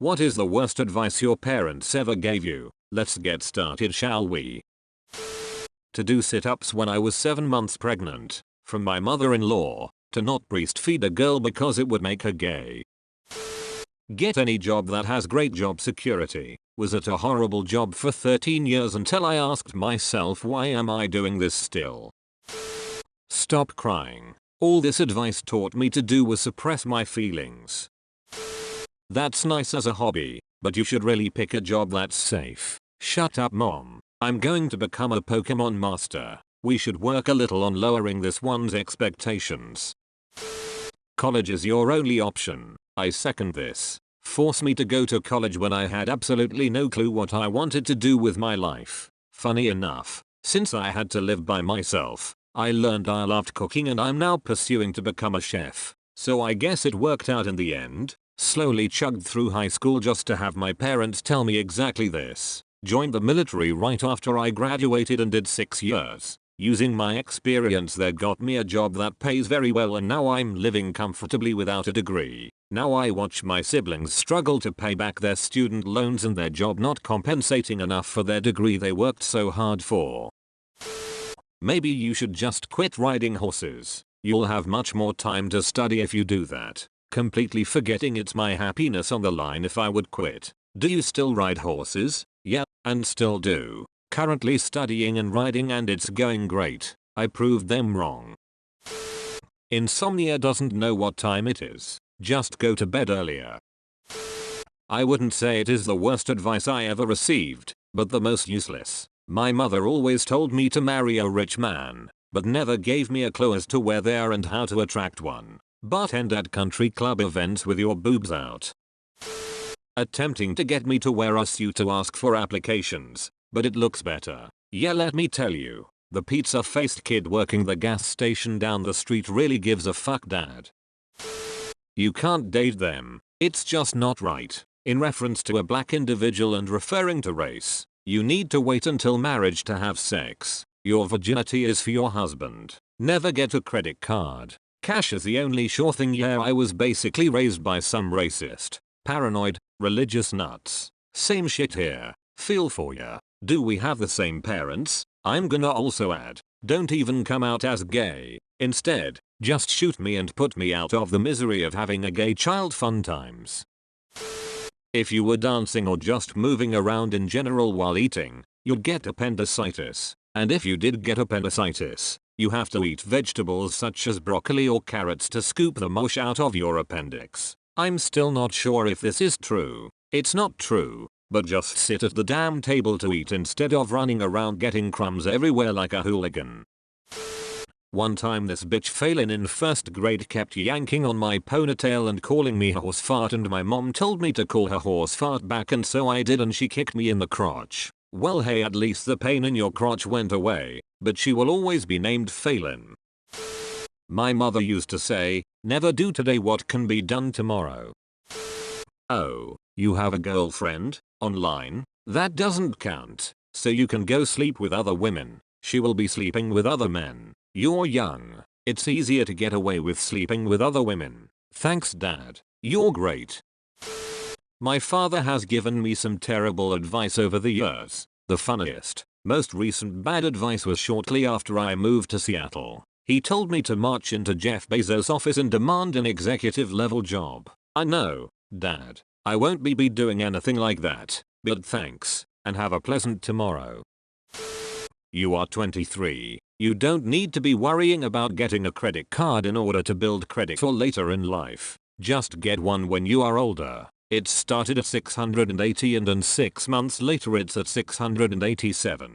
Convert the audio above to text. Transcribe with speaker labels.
Speaker 1: What is the worst advice your parents ever gave you? Let's get started, shall we? To do sit-ups when I was 7 months pregnant. From my mother-in-law. To not breastfeed a girl because it would make her gay. Get any job that has great job security. Was at a horrible job for 13 years until I asked myself, why am I doing this still? Stop crying. All this advice taught me to do was suppress my feelings. That's nice as a hobby, but you should really pick a job that's safe. Shut up, mom. I'm going to become a Pokemon master. We should work a little on lowering this one's expectations. College is your only option. I second this. Force me to go to college when I had absolutely no clue what I wanted to do with my life. Funny enough, since I had to live by myself, I learned I loved cooking and I'm now pursuing to become a chef. So I guess it worked out in the end. Slowly chugged through high school just to have my parents tell me exactly this. Joined the military right after I graduated and did 6 years. Using my experience there got me a job that pays very well and now I'm living comfortably without a degree. Now I watch my siblings struggle to pay back their student loans and their job not compensating enough for their degree they worked so hard for. Maybe you should just quit riding horses. You'll have much more time to study if you do that. Completely forgetting it's my happiness on the line if I would quit. Do you still ride horses? Yeah, and still do. Currently studying and riding and it's going great. I proved them wrong. Insomnia doesn't know what time it is. Just go to bed earlier. I wouldn't say it is the worst advice I ever received, but the most useless. My mother always told me to marry a rich man, but never gave me a clue as to where they are and how to attract one. Bartend at country club events with your boobs out. Attempting to get me to wear a suit to ask for applications, but it looks better. Yeah, let me tell you, the pizza-faced kid working the gas station down the street really gives a fuck, dad. You can't date them. It's just not right. In reference to a black individual and referring to race, you need to wait until marriage to have sex. Your virginity is for your husband. Never get a credit card. Cash is the only sure thing. Yeah, I was basically raised by some racist, paranoid, religious nuts. Same shit here. Feel for ya. Do we have the same parents? I'm gonna also add, don't even come out as gay. Instead, just shoot me and put me out of the misery of having a gay child. Fun times. If you were dancing or just moving around in general while eating, you'd get appendicitis. And if you did get appendicitis, you have to eat vegetables such as broccoli or carrots to scoop the mush out of your appendix. I'm still not sure if this is true. It's not true, but just sit at the damn table to eat instead of running around getting crumbs everywhere like a hooligan. One time this bitch Phelan in first grade kept yanking on my ponytail and calling me horse fart, and my mom told me to call her horse fart back, and so I did, and she kicked me in the crotch. Well, hey, at least the pain in your crotch went away, but she will always be named Phelan. My mother used to say, never do today what can be done tomorrow. Oh, you have a girlfriend? Online? That doesn't count. So you can go sleep with other women. She will be sleeping with other men. You're young. It's easier to get away with sleeping with other women. Thanks, Dad. You're great. My father has given me some terrible advice over the years. The funniest, most recent bad advice was shortly after I moved to Seattle. He told me to march into Jeff Bezos' office and demand an executive level job. I know, Dad. I won't be doing anything like that, but thanks, and have a pleasant tomorrow. You are 23. You don't need to be worrying about getting a credit card in order to build credit for later in life. Just get one when you are older. It started at $680 and in 6 months later it's at $687.